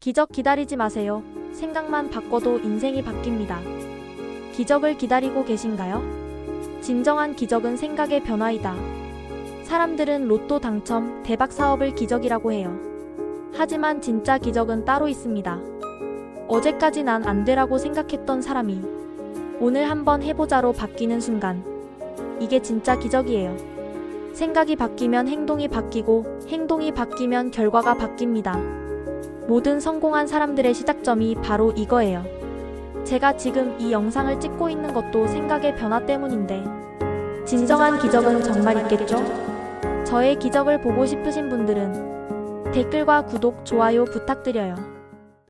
기적 기다리지 마세요. 생각만 바꿔도 인생이 바뀝니다. 기적을 기다리고 계신가요? 진정한 기적은 생각의 변화이다. 사람들은 로또 당첨, 대박 사업을 기적이라고 해요. 하지만 진짜 기적은 따로 있습니다. 어제까지 난 안 되라고 생각했던 사람이 오늘 한번 해보자로 바뀌는 순간, 이게 진짜 기적이에요. 생각이 바뀌면 행동이 바뀌고, 행동이 바뀌면 결과가 바뀝니다. 모든 성공한 사람들의 시작점이 바로 이거예요. 제가 지금 이 영상을 찍고 있는 것도 생각의 변화 때문인데, 진정한 기적은 정말 있겠죠? 저의 기적을 보고 싶으신 분들은 댓글과 구독, 좋아요 부탁드려요.